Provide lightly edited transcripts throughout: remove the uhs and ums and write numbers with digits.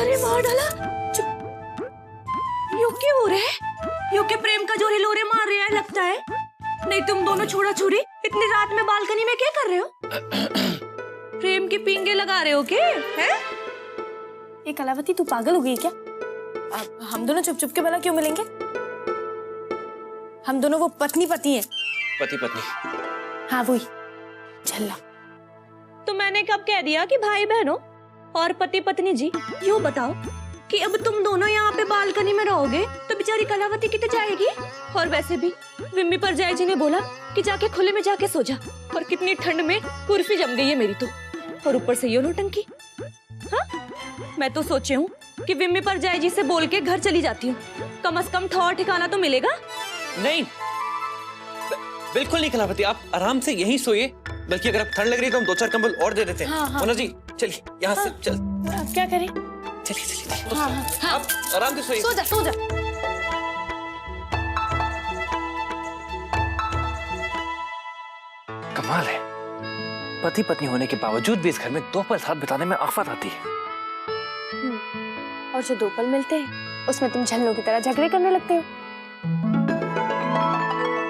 रे मार डाला। चुप। यो क्या हो रहा है? यो के प्रेम का जोरे लोरे मार रहा है लगता है। नहीं तुम दोनों छोड़ा छोड़ी इतनी रात में बालकनी में क्या कर रहे हो? प्रेम के पिंगे लगा रहे हो क्या? हैं? ये कलावती तू पागल हो गई क्या? हम दोनों चुप चुप के भला क्यों मिलेंगे? हम दोनों वो पत्नी पति हैं। पति पत्नी? हाँ वही झल्ला। तो मैंने कब कह दिया कि भाई बहनों और पति पत्नी जी? यूँ बताओ कि अब तुम दोनों यहाँ पे बालकनी में रहोगे तो बेचारी कलावती कितने जाएगी? और वैसे भी विम्मी पर जय जी ने बोला कि जाके खुले में जाके सो जा, और कितनी ठंड में कुर्फी जम गई है मेरी तो, और ऊपर से ये नौटंकी। हाँ मैं तो सोचे हूँ कि विम्मी पर जय जी से बोल के घर चली जाती हूँ, कम से कम ठौर ठिकाना तो मिलेगा। नहीं बिल्कुल नहीं कलावती, आप आराम से यहीं सोइए। बल्कि अगर आप ठंड लग रही है तो हम 2-4 कंबल और दे देते हैं। हाँ, हाँ। मोना जी चलिए यहाँ से चल। अब क्या करें? चलिए चलिए हाँ, हाँ। आप आराम से सोइए। सो जा सो जा। कमाल है, पति पत्नी होने के बावजूद भी इस घर में 2 पल साथ बिताने में आफत आती है। और जो 2 पल मिलते हैं उसमें तुम झल्लों की तरह झगड़े करने लगते हो।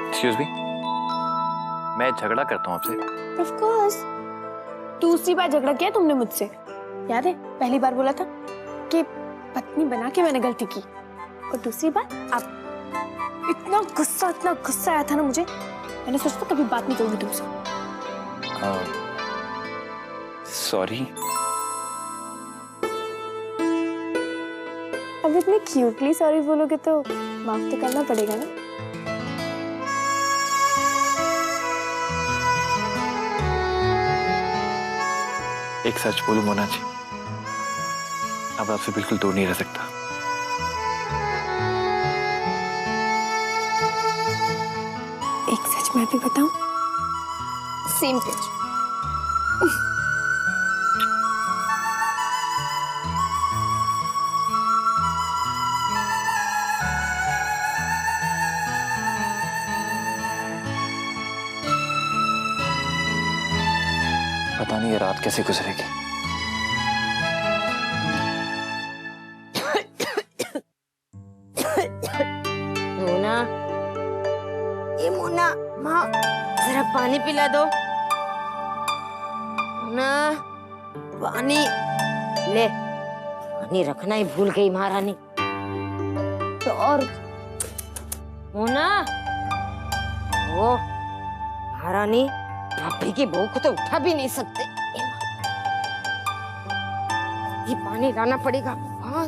एक्सक्यूज मी, मैं झगड़ा करता हूँ आपसे? Of course. दूसरी बार झगड़ा किया तुमने मुझसे, याद है? पहली बार बोला था कि पत्नी बना के मैंने गलती की, और दूसरी बार अब इतना गुस्सा आया था ना मुझे, मैंने सोचा था कभी बात नहीं करूंगी तुमसे। सॉरी। अब इतने क्यूटली सॉरी बोलोगे तो माफ तो करना पड़ेगा ना। एक सच बोलूं मोना जी, अब आपसे बिल्कुल दूर नहीं रह सकता। एक सच मैं भी बताऊं? Same pitch. पता नहीं ये रात कैसे गुजरेगी। मोना, ये मोना, माँ जरा पानी पिला दो। मोना, पानी ले। पानी रखना ही भूल गई महारानी। तो और मोना, वो महारानी भाभी की बहू को तो उठा भी नहीं सकते। ये पानी लाना पड़ेगा। हाँ।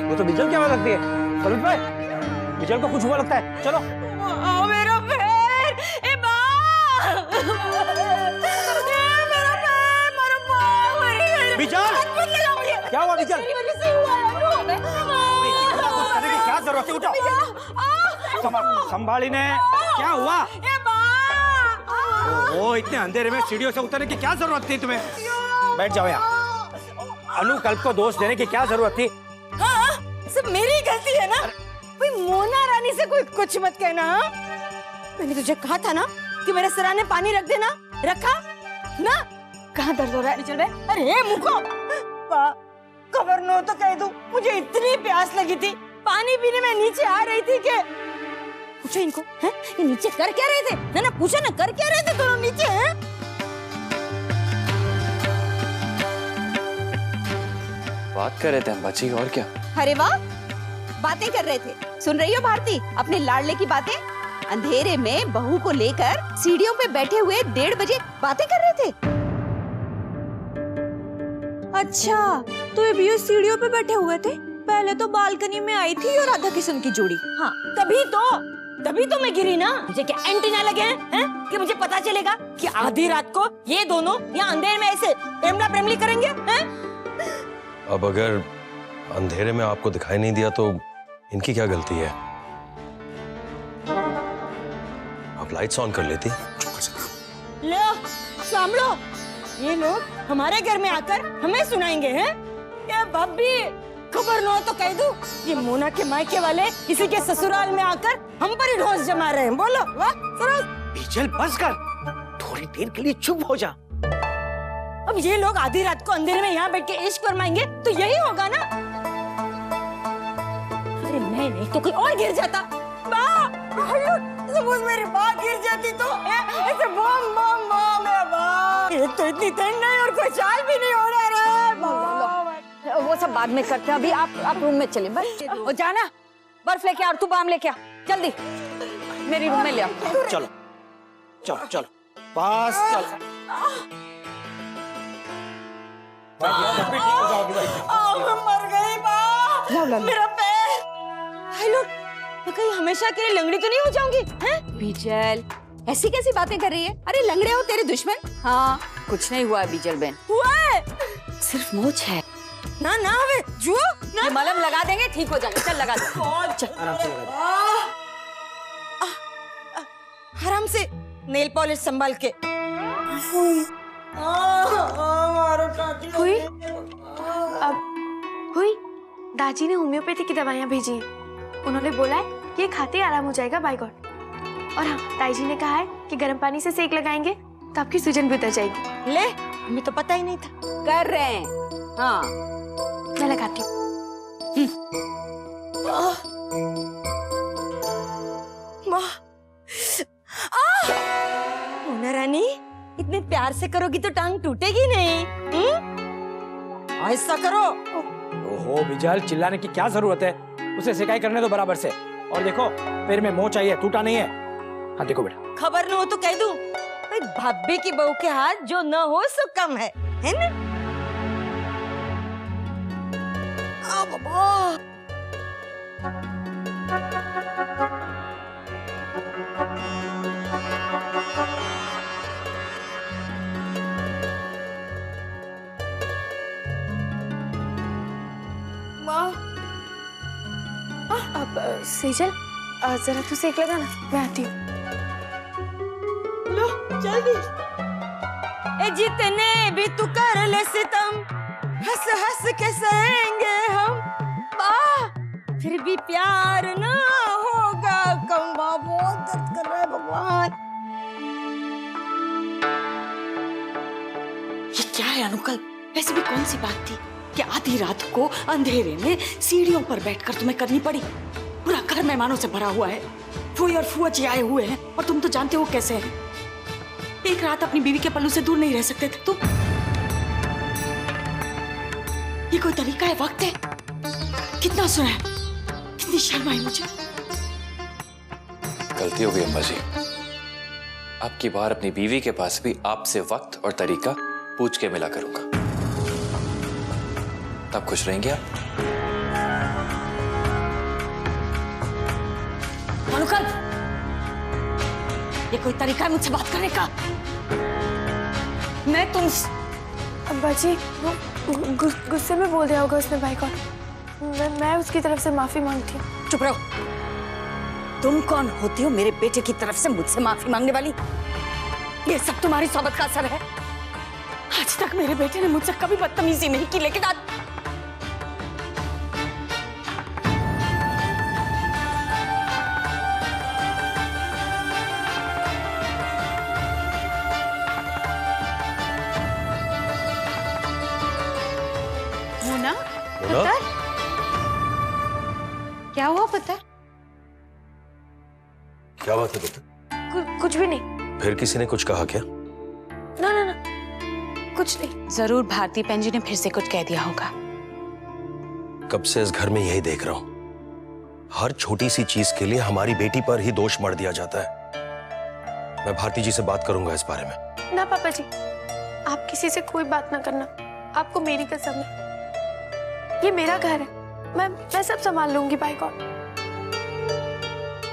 ये तो बिजल क्या हुआ लगती है? कलुत भाई, बिजल को कुछ हुआ लगता है, चलो। मेरा पैर, ए माँ! मेरा पैर, मेरा पाँव, बिजल! क्या हुआ बिजल? मेरी वजह से हुआ है, कुछ करने की क्या जरूरत है? उठो। संभाली ने, क्या हुआ? ए माँ! ओ इतने अंधेरे में सीढ़ियों से उतरने की क्या जरूरत थी तुम्हें? बैठ जाओ यहाँ। अनुकल्प को दोष देने की क्या जरूरत थी? हाँ, सब मेरी ही गलती है ना? कोई मोना रानी से कोई कुछ मत कहना। मैंने तुझे कहा था ना कि मेरे सराहने पानी रख देना, रखा ना? कहाँ दर्द हो रहा है? चल बे। अरे मुको, खबर न हो तो कह दूं, मुझे इतनी प्यास लगी थी, पानी पीने में नीचे आ रही थी कि पूछो इनको, हैं? ये नीचे कर क्या रहे थे? ना पूछो ना, कर क्या रहे थे दोनों नीचे? हैं? बात कर रहे थे हम बच्ची, और क्या? अरे वाह, बातें कर रहे थे। सुन रही हो भारती अपने लाडले की बातें? अंधेरे में बहू को लेकर सीढ़ियों पे बैठे हुए 1:30 बजे बातें कर रहे थे। अच्छा, तो ये भी सीढ़ियों पे बैठे हुए थे? पहले तो बालकनी में आई थी और राधा किशन की जोड़ी। हाँ, तभी तो तभी तो मैं गिरी ना। मुझे क्या एंटीना लगे हैं कि मुझे पता चलेगा कि आधी रात को ये दोनों यहाँ अंधेरे में ऐसे प्रेमला प्रेमली करेंगे हैं? अब अगर अंधेरे में आपको दिखाई नहीं दिया तो इनकी क्या गलती है? आप लाइट्स ऑन कर लेती। लो सामलो, ये लोग हमारे घर में आकर हमें सुनाएंगे हैं? ये भाभी खबर न हो तो कह दूं, ये मोना के मायके वाले इसी के ससुराल में आकर हम पर ही ढोस जमा रहे हैं। बोलो वाह सरोज। बीजल बस कर, थोड़ी देर के लिए चुप हो जा। अब ये लोग आधी रात को अंधेरे में यहाँ बैठ के इश्क फरमाएंगे तो यही होगा ना। अरे मैं नहीं तो कोई और गिर जाता। सपोज मेरी माँ गिर जाती तो ऐसे बम बम बम है बम। एक तो इतनी ठंड नहीं और कोई चाल भी नहीं हो रहा है। वो सब बाद में करते हैं, अभी आप रूम में चले। बस वो जाना, बर्फ लेके आ और तू बाम लेके आ जल्दी, मेरी रूम में ले आ। चलो चलो चलो बस चलो। मर गई माँ, मेरा पैर। हेलो, मैं कहीं हमेशा के लिए लंगड़ी तो नहीं हो जाऊंगी हैं? बीजल ऐसी कैसी बातें कर रही है? अरे लंगड़े हो तेरे दुश्मन? हाँ कुछ नहीं हुआ बीजल बहन, हुआ है। सिर्फ मूछ है ना ना वे जो ना मलहम लगा देंगे ठीक हो जाएगा। चल लगा दे, चल आराम से लगा आराम से नेल पॉलिश संभाल के। हुई हुई दादी ने होम्योपैथी की दवाइयाँ भेजी हैं। उन्होंने बोला है कि ये खाते ही आराम हो जाएगा बाय गॉड। और हाँ, ताई जी ने कहा है कि गर्म पानी से सेक लगाएंगे तो आपकी सूजन भी उतर जाएगी। ले, हमें तो पता ही नहीं था। कर रहे हैं। हाँ मैं लगाती हूँ। मोना रानी, इतने प्यार से करोगी तो टांग टूटेगी नहीं। ऐसा करो। ओहो बीजल, चिल्लाने की क्या जरूरत है? उसे सिकाई करने दो बराबर से। और देखो पैर में मोह चाहिए, टूटा नहीं है। हाँ देखो बेटा, खबर न हो तो कह दूं, भाई भाभी की बहू के हाथ जो न हो सो कम है ना? आ बाबा। अब सेजल जरा तू सेक लगा ना, मैं आती हूँ। लो जल्दी। ए जितने भी तू कर ले सितम, हंस हंस के सहेंगे हम। फिर भी प्यार ना होगा कम। बहुत दर्द कर रहा है भगवान। ये क्या है अनुकल? वैसे भी कौन सी बात थी कि आधी रात को अंधेरे में सीढ़ियों पर बैठकर तुम्हें करनी पड़ी? पूरा घर मेहमानों से भरा हुआ है, फूई और फूआ जी आए हुए हैं और तुम तो जानते हो कैसे हैं। एक रात अपनी बीवी के पल्लू से दूर नहीं रह सकते थे तुम? ये कोई तरीका है? वक्त है? कितना सुना है, कितनी शर्म आई मुझे। गलती हो गई अम्मा जी। अब की बार अपनी बीवी के पास भी आपसे वक्त और तरीका पूछ के मिला करूंगा, तब खुश रहेंगे आप। अनुकल, ये कोई तरीका है मुझसे बात करने का? मैं तुम अब्बा जी वो गुस्से में बोल दिया होगा उसने भाई को। मैं उसकी तरफ से माफी मांगती हूँ। चुप रहो। तुम कौन होती हो मेरे बेटे की तरफ से मुझसे माफी मांगने वाली? ये सब तुम्हारी सोबत का असर है। आज तक मेरे बेटे ने मुझसे कभी बदतमीजी नहीं की, लेकिन आज मोना, मोना? क्या हुआ पता? क्या बात है बेटा? कुछ भी नहीं। फिर किसी ने कुछ कहा क्या? ना ना ना कुछ नहीं। जरूर भारती बहन जी ने फिर से कुछ कह दिया होगा। कब से इस घर में यही देख रहा हूं, हर छोटी सी चीज के लिए हमारी बेटी पर ही दोष मढ़ दिया जाता है। मैं भारती जी से बात करूंगा इस बारे में। ना पापा जी, आप किसी से कोई बात ना करना। आपको मेरी कसम है, ये मेरा घर है। मैं सब संभाल लूंगी बाय गॉड।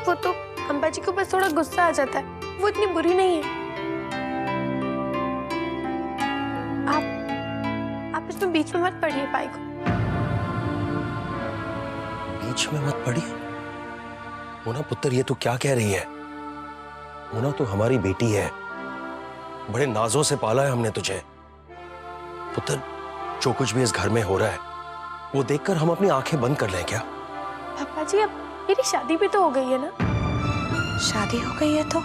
वो तो अम्बा जी को बस थोड़ा गुस्सा आ जाता है, वो इतनी बुरी नहीं है। आप इसमें बीच में मत पढ़िए पाई को। बीच में मत पड़ी। मोना पुत्र, ये तू क्या कह रही है? मोना तो हमारी बेटी है, बड़े नाजों से पाला है हमने तुझे। पुत्र, जो कुछ भी इस घर में हो रहा है वो देखकर हम अपनी आंखें बंद कर लें क्या? पापा जी, अब मेरी शादी भी तो हो गई है ना। शादी हो गई है तो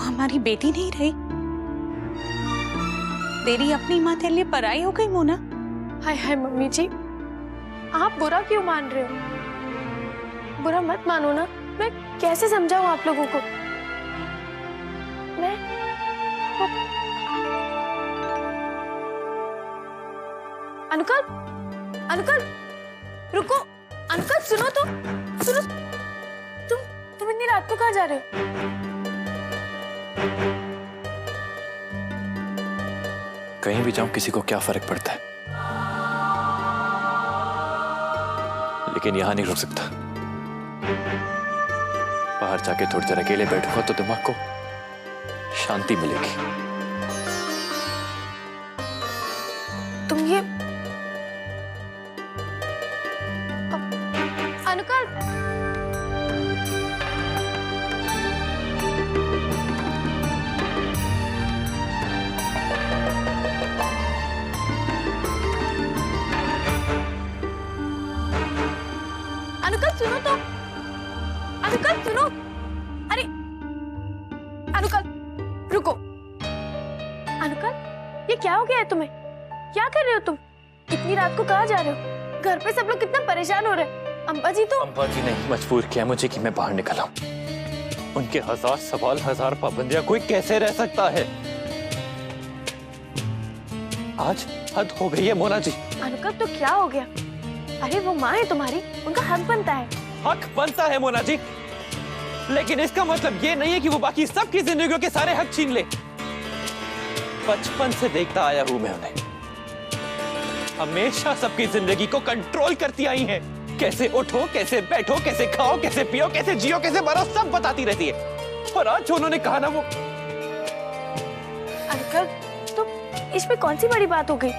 हमारी बेटी नहीं रही, तेरी अपनी माँ तेरे लिए पराई हो गई मोना। हाय हाय मम्मी जी, आप बुरा क्यों मान रहे हो? बुरा मत मानो ना, मैं कैसे समझाऊं आप लोगों को? मैं अनुकल, अनुकल रुको, अनुकल सुनो तो, सुनो, तुम इतनी रात को कहाँ जा रहे हो? कहीं भी जाऊं किसी को क्या फर्क पड़ता है, लेकिन यहां नहीं रुक सकता। बाहर जाके थोड़ी देर अकेले बैठूंगा तो दिमाग को शांति मिलेगी। तुम ये अनुकल, अनुकल सुनो तो, अनुकल सुनो, अरे अनुकल रुको। अनुकल, ये क्या हो गया है तुम्हें? क्या कर रहे हो तुम? इतनी रात को कहाँ जा रहे हो? घर पे सब लोग कितना परेशान हो रहे हैं। अम्बा जी तो अम्बा जी ने मजबूर किया मुझे कि मैं बाहर निकला। उनके 1000 सवाल, 1000 पाबंदियां, कोई कैसे रह सकता है? आज हद हो गई है मोना जी। अनुकल तो क्या हो गया? अरे वो माँ है तुम्हारी, उनका हक बनता है। हक बनता है मोना जी, लेकिन इसका मतलब ये नहीं है कि वो बाकी सबकी जिंदगियों के सारे हक छीन ले। बचपन से देखता आया हूं मैं उन्हें, हमेशा सबकी जिंदगी को कंट्रोल करती आई हैं। कैसे उठो, कैसे बैठो, कैसे खाओ, कैसे पियो, कैसे जियो, कैसे मरो, सब बताती रहती है। और आज उन्होंने कहा ना वो। अंकल, तो इसमें कौन सी बड़ी बात हो गई?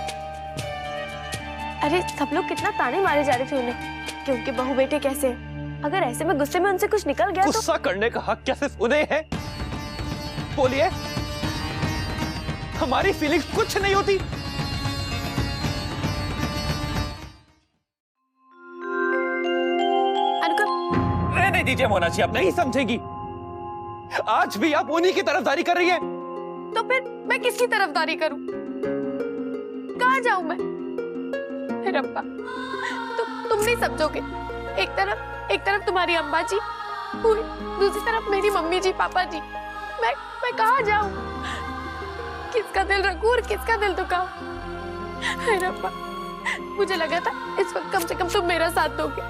अरे सब लोग कितना ताने मारे जा रहे थे उन्हें कि उनके बहू बेटे कैसे हैं। अगर ऐसे में गुस्से में उनसे कुछ निकल गया तो गुस्सा करने का हक क्या सिर्फ उन्हें है? बोलिए, हमारी फीलिंग्स कुछ नहीं होती? रहने दीजिए मोना जी, आप नहीं समझेंगी। आज भी आप उन्हीं की तरफदारी कर रही है। तो फिर मैं किसकी तरफदारी करूं? कहाँ जाऊं मैं? रब्बा, तुम नहीं समझोगे। एक तरफ तुम्हारी अम्बा जी, दूसरी तरफ मेरी मम्मी जी, पापा जी। मैं कहाँ जाऊं? किसका दिल रखूं और किसका दिल दुखाऊं? रब्बा, मुझे लगा था इस वक्त कम से कम तुम मेरा साथ दोगे,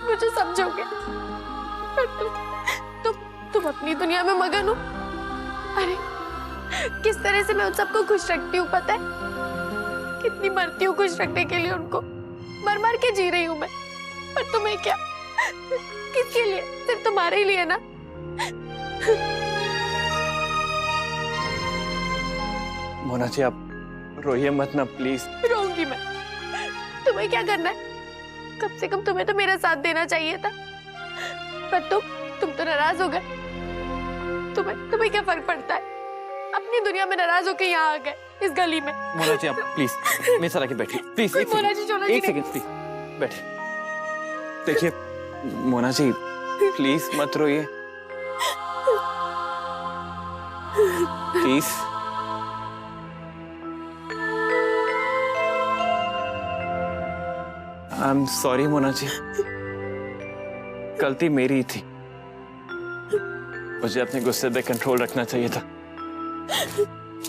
मुझे समझोगे, पर तुम अपनी दुनिया में मगन हो। अरे किस तरह से मैं उन सबको खुश रखती हूँ पता है? कितनी मरती हूँ खुश रखने के लिए उनको, मर मर के जी रही हूँ मैं। पर तुम्हें क्या, किसके लिए? सिर्फ तुम्हारे लिए ना। मोना जी आप रोइए मत ना प्लीज। रोऊंगी मैं, तुम्हें क्या करना है? कम से कम तुम्हें तो मेरा साथ देना चाहिए था, पर तुम तो नाराज हो गए। तुम्हें क्या फर्क पड़ता है? अपनी दुनिया में नाराज होकर यहाँ आ गए इस गली में। मोना जी आप प्लीज मेरे साथ आके बैठिए प्लीज। एक सेकंड प्लीज बैठिए। देखिए मोना जी प्लीज मत रोइए please. I am sorry Mona ji, गलती मेरी थी। मुझे अपने गुस्से पे कंट्रोल रखना चाहिए था।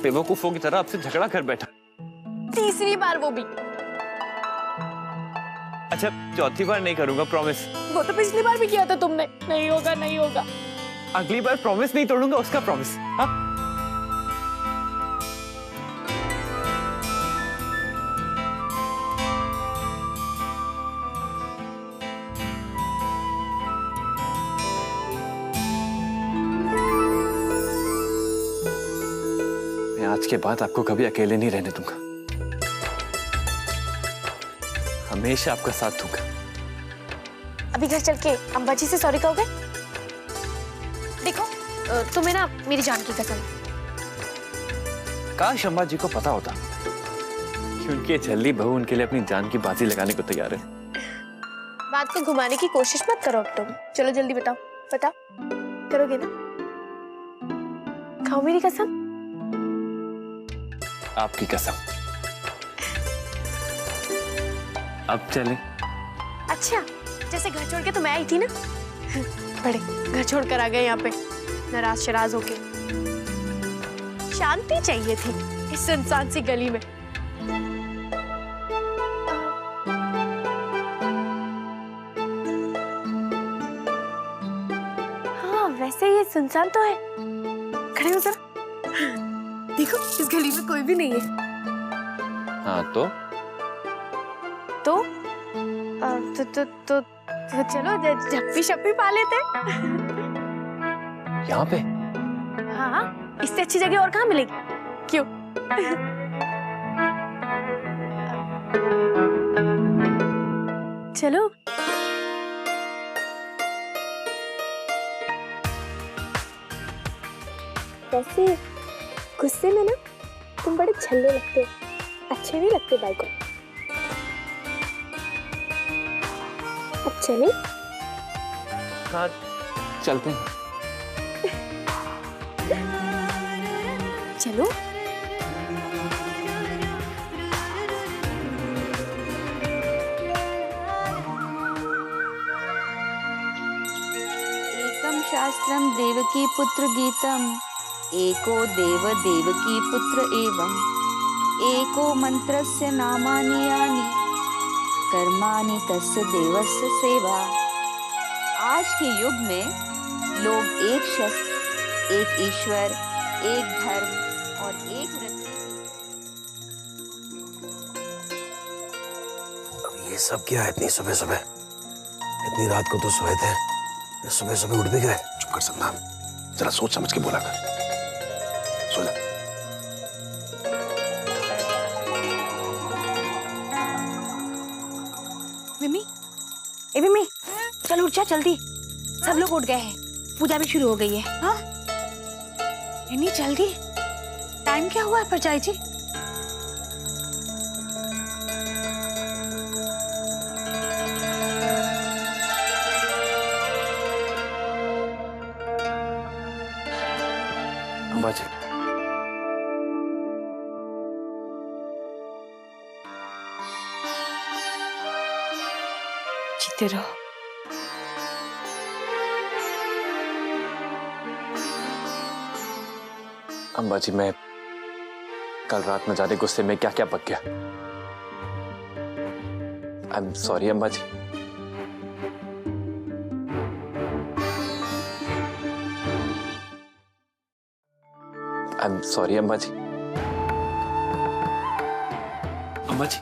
बेवकूफों की तरह आपसे झगड़ा कर बैठा। तीसरी बार वो भी। अच्छा चौथी बार नहीं करूंगा, प्रॉमिस। वो तो पिछली बार भी किया था तुमने। नहीं होगा, नहीं होगा। अगली बार प्रॉमिस नहीं तोड़ूंगा, उसका प्रॉमिस। हाँ आज के बाद आपको कभी अकेले नहीं रहने दूंगा, हमेशा आपका साथ दूंगा। अभी घर चल के अम्बा जी से सॉरी कहोगे? देखो तुम्हें ना मेरी जान की कसम। काश अम्बा जी को पता होता कि उनकी झल्ली बहू उनके लिए अपनी जान की बाजी लगाने को तैयार है। बात को घुमाने की कोशिश मत करो अब तुम। चलो जल्दी बताओ, बताओ करोगे ना? खाओ मेरी कसम। आपकी कसम। अब चलें? अच्छा, जैसे घर छोड़ के तो मैं आई थी ना, बड़े घर छोड़ कर आ गए यहाँ पे नाराज शराज होके। शांति चाहिए थी इस सुनसान सी गली में। हाँ वैसे ये सुनसान तो है। खड़े हो जरा, देखो इस गली में कोई भी नहीं है। हाँ तो चलो झप्पी शप्पी पा लेते। यहाँ पे? हाँ, इससे अच्छी जगह और कहाँ मिलेगी? क्यों? चलो। वैसे गुस्से में ना तुम बड़े छल्ले लगते हो, अच्छे नहीं लगते भाई को। अब चले? हाँ चलते हैं। चलो। एकम शास्त्रम देवकी पुत्र गीतम, एको देव देवकी पुत्र एवं, एको मंत्रस्य नामानि यानि, कर्माणि तस्य देवस्य सेवा। आज के युग में लोग एक शस्त्र, एक ईश्वर, एक धर्म और एक वृत्ति। अब ये सब क्या है इतनी सुबह सुबह? इतनी रात को तो सोए थे, सुबह सुबह उठ भी गए। चुप कर सकता, जरा सोच समझ के बोला कर। सो जा। मिमी, ए मिमी, चल उठ जा जल्दी। सब लोग उठ गए हैं, पूजा भी शुरू हो गई है। हाँ मिमी जल्दी, टाइम क्या हुआ है परजाई जी? अम्बा जी, जीते रहो। अम्बा जी, मैं कल रात न जाने गुस्से में क्या क्या बक गया। I am sorry Amba ji. I am sorry Amba ji. Amba ji,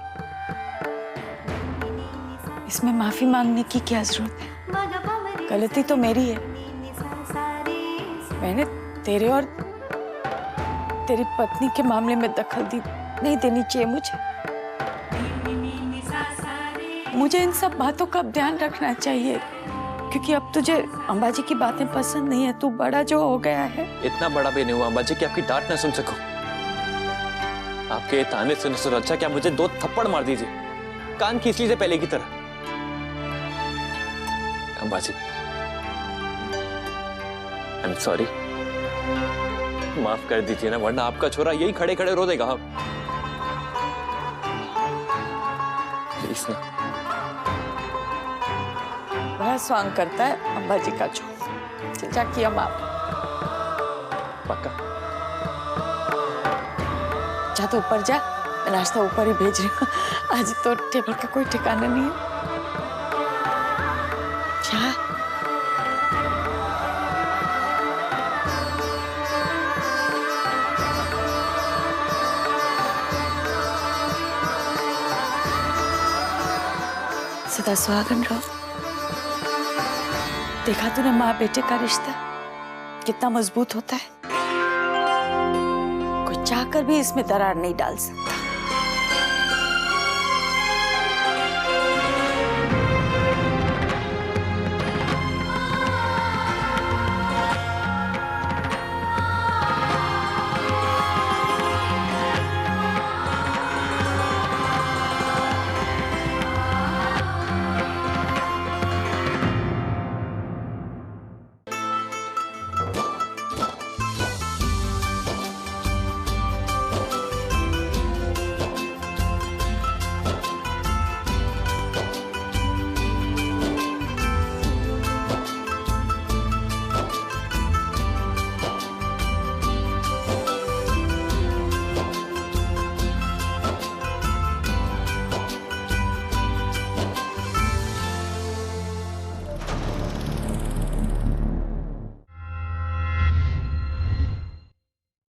इसमें माफी मांगने की क्या जरूरत है? गलती तो मेरी है। मैंने तेरे और तेरी पत्नी के मामले में दखल दी नहीं देनी चाहिए मुझे इन सब बातों का ध्यान रखना चाहिए, क्योंकि अब तुझे अंबाजी की बातें पसंद नहीं है। तू बड़ा जो हो गया है। इतना बड़ा भी नहीं हुआ अम्बा जी कि आपकी डांट ना सुन सकूं। आपके ताने सुनने से अच्छा क्या मुझे 2 थप्पड़ मार दीजिए, कान खींच लीजिए पहले की तरह। Amba ji, I am sorry, माफ कर दीजिए ना, वरना आपका छोरा यही खड़े खड़े रो देगा। प्लीज ना। बड़ा स्वांग करता है अंबाजी का छोरा। चल जा किया माफ। पक्का? जा तो ऊपर जा, मैं नाश्ता ऊपर ही भेज रही हूँ। आज तो टेबल का कोई ठिकाना नहीं है। जा। सदा सुहागन रहो। देखा तूने माँ बेटे का रिश्ता कितना मजबूत होता है। कोई चाहकर भी इसमें दरार नहीं डाल सकता।